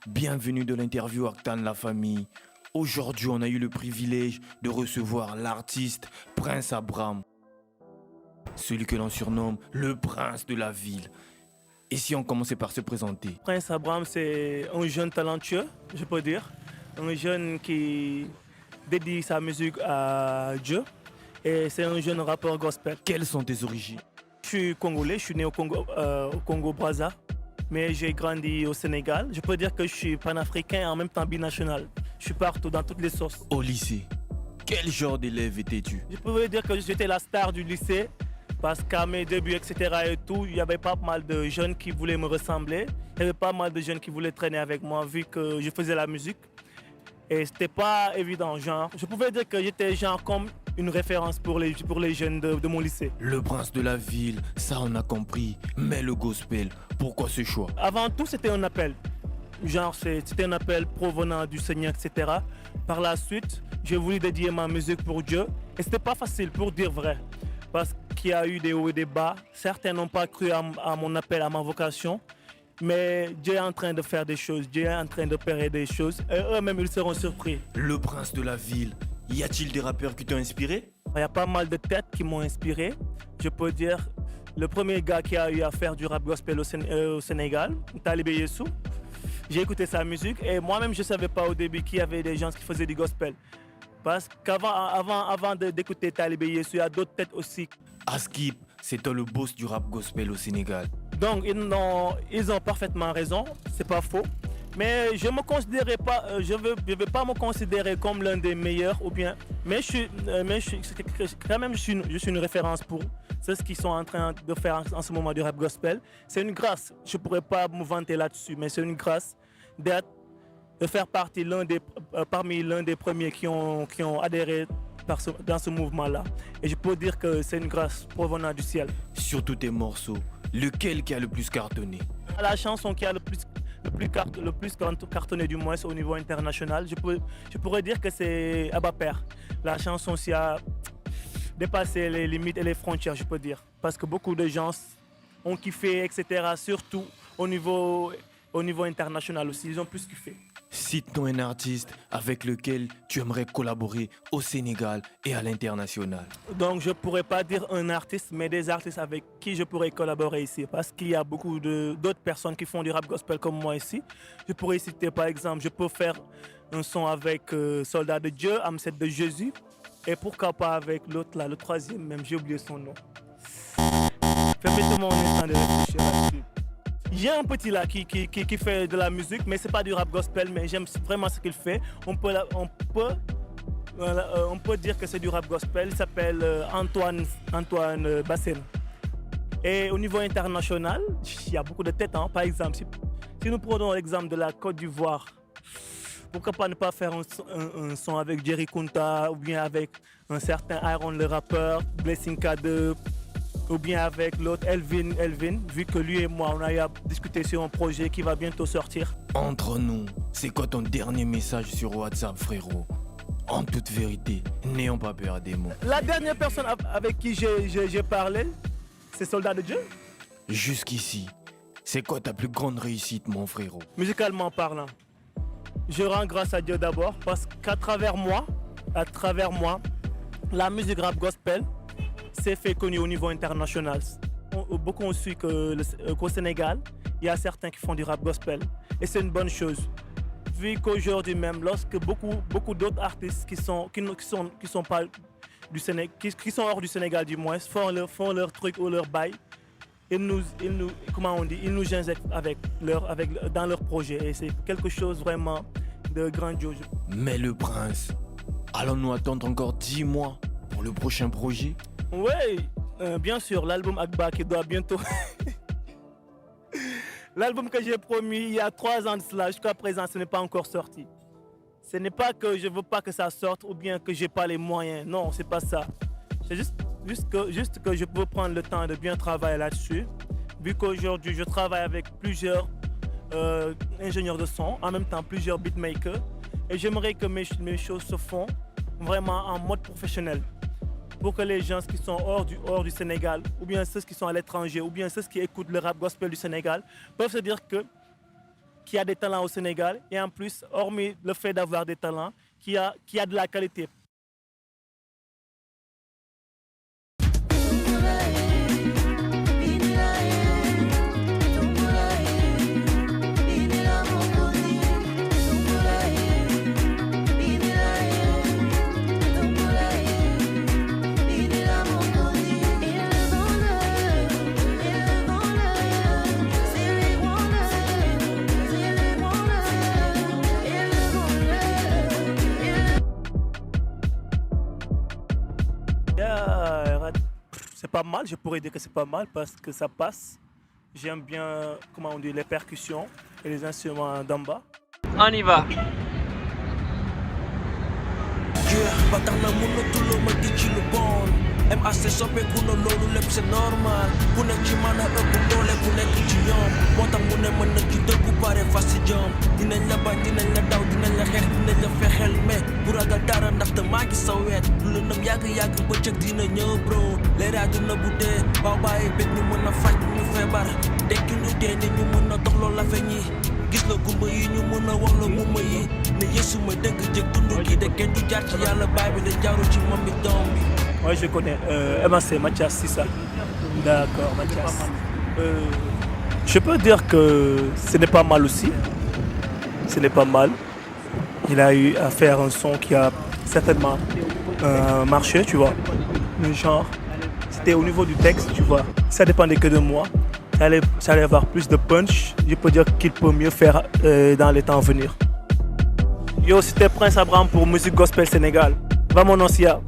Bienvenue de l'interview Actan la famille. Aujourd'hui, on a eu le privilège de recevoir l'artiste Prince Abraham, celui que l'on surnomme le prince de la ville. Et si on commençait par se présenter? Prince Abraham, c'est un jeune talentueux, je peux dire. Un jeune qui dédie sa musique à Dieu. Et c'est un jeune rappeur gospel. Quelles sont tes origines? Je suis congolais, je suis né au Congo-Brazza. Mais j'ai grandi au Sénégal. Je peux dire que je suis panafricain et en même temps binational. Je suis partout, dans toutes les sauces. Au lycée, quel genre d'élève étais-tu? Je pouvais dire que j'étais la star du lycée. Parce qu'à mes débuts, etc. et tout, il y avait pas mal de jeunes qui voulaient me ressembler. Il y avait pas mal de jeunes qui voulaient traîner avec moi vu que je faisais la musique. Et c'était pas évident, genre. Je pouvais dire que j'étais genre comme une référence pour les jeunes de mon lycée. Le prince de la ville, ça on a compris. Mais le gospel, pourquoi ce choix? Avant tout, c'était un appel. Genre, c'était un appel provenant du Seigneur, etc. Par la suite, j'ai voulu dédier ma musique pour Dieu. Et c'était pas facile, pour dire vrai. Parce qu'il y a eu des hauts et des bas. Certains n'ont pas cru à mon appel, à ma vocation. Mais Dieu est en train de faire des choses. Dieu est en train d'opérer des choses. Et eux-mêmes, ils seront surpris. Le prince de la ville, y a-t-il des rappeurs qui t'ont inspiré? Il y a pas mal de têtes qui m'ont inspiré. Je peux dire, le premier gars qui a eu à faire du rap gospel au Sénégal, Talibé Yessou. J'ai écouté sa musique et moi-même, je ne savais pas au début qu'il y avait des gens qui faisaient du gospel. Parce qu'avant d'écouter Talibé Yessou, il y a d'autres têtes aussi. Askip, c'est toi le boss du rap gospel au Sénégal. Donc, ils ont parfaitement raison, c'est pas faux. Mais je me considérais pas, je vais pas me considérer comme l'un des meilleurs ou bien, mais je suis une référence pour ceux qui sont en train de faire en ce moment du rap gospel. C'est une grâce. Je pourrais pas me vanter là-dessus, mais c'est une grâce de faire partie parmi l'un des premiers qui ont adhéré dans ce mouvement-là. Et je peux dire que c'est une grâce provenant du ciel. Sur tous tes morceaux, lequel qui a le plus cartonné? La chanson qui a le plus cartonné du moins au niveau international, je pourrais dire que c'est Abba Père. La chanson qui a dépassé les limites et les frontières, je peux dire. Parce que beaucoup de gens ont kiffé, etc. Surtout au niveau international aussi, ils ont plus kiffé. Cite-nous un artiste avec lequel tu aimerais collaborer au Sénégal et à l'international. Donc je ne pourrais pas dire un artiste, mais des artistes avec qui je pourrais collaborer ici. Parce qu'il y a beaucoup d'autres personnes qui font du rap gospel comme moi ici. Je pourrais citer par exemple, je peux faire un son avec Soldat de Dieu, Amset de Jésus. Et pourquoi pas avec l'autre là, le troisième même, j'ai oublié son nom. Permettez-moi un instant de réfléchir là-dessus. J'ai un petit là qui fait de la musique, mais c'est pas du rap gospel, mais j'aime vraiment ce qu'il fait. On peut dire que c'est du rap gospel. Il s'appelle Antoine Bassène. Et au niveau international, il y a beaucoup de têtes. Hein. Par exemple, si nous prenons l'exemple de la Côte d'Ivoire, pourquoi pas ne pas faire un son avec Jerry Kunta ou bien avec un certain Aaron le rappeur, Blessing K2, ou bien avec l'autre Elvin, vu que lui et moi, on a eu à discuter sur un projet qui va bientôt sortir. Entre nous, c'est quoi ton dernier message sur WhatsApp, frérot? En toute vérité, n'ayons pas peur des mots. La dernière personne avec qui j'ai parlé, c'est Soldat de Dieu. Jusqu'ici, c'est quoi ta plus grande réussite, mon frérot? Musicalement parlant, je rends grâce à Dieu d'abord parce qu'à travers moi, la musique rap gospel s'est fait connu au niveau international. Beaucoup ont su qu'au Sénégal, il y a certains qui font du rap gospel. Et c'est une bonne chose. Vu qu'aujourd'hui même, lorsque beaucoup d'autres artistes qui sont hors du Sénégal du moins, font leur truc ou leur bail, ils nous injectent dans leur projet. Et c'est quelque chose vraiment de grandiose. Mais le prince, allons-nous attendre encore 10 mois pour le prochain projet? Oui, bien sûr, l'album Akba qui doit bientôt... L'album que j'ai promis il y a 3 ans de cela, jusqu'à présent, ce n'est pas encore sorti. Ce n'est pas que je ne veux pas que ça sorte ou bien que je n'ai pas les moyens. Non, c'est pas ça. C'est juste que je peux prendre le temps de bien travailler là-dessus. Vu qu'aujourd'hui, je travaille avec plusieurs ingénieurs de son, en même temps plusieurs beatmakers. Et j'aimerais que mes choses se font vraiment en mode professionnel. Pour que les gens qui sont hors du Sénégal, ou bien ceux qui sont à l'étranger, ou bien ceux qui écoutent le rap gospel du Sénégal, peuvent se dire qui a des talents au Sénégal et en plus, hormis le fait d'avoir des talents, qui a de la qualité. C'est pas mal, je pourrais dire que c'est pas mal parce que ça passe. J'aime bien, comment on dit, les percussions et les instruments d'en bas. On y va. ba tax na mënatuloo ma di ci lu bon MAC soppeeku na loolu lépp c'est normal ku nekk ci mën a ëpp doole ku nekk ci ñoom moo tax mu ne mën na ci dëggu pare fas ci jom dinañ la bañ dinañ la daw dinañ la xeex dinañ la fexeel mais bu ragal dara ndaxte maa ngi sa weet lu la nam yàgg-yàgg bëccëg dina ñëw bro leeraa dina bu dee baaw bàyyi bég ñu mën a faj ñu feebar dekki ñu dee ni ñu mën a dox loolu la feeñ yi gis la gumba yi ñu mën a wax la muma yi ne Yeesu ma dëgg jëg dund gi de kenn du jaar ci yàlla baay bi de jaaru ci moom bi doom bi. Oui, je connais. MAC, Mathias, c'est ça. D'accord, Mathias. Je peux dire que ce n'est pas mal aussi. Ce n'est pas mal. Il a eu à faire un son qui a certainement marché, tu vois. Le genre, c'était au niveau du texte, tu vois. Ça dépendait que de moi. Ça allait avoir plus de punch. Je peux dire qu'il peut mieux faire dans les temps à venir. Yo, c'était Prince Abraham pour Musique Gospel Sénégal. Vamonos ya.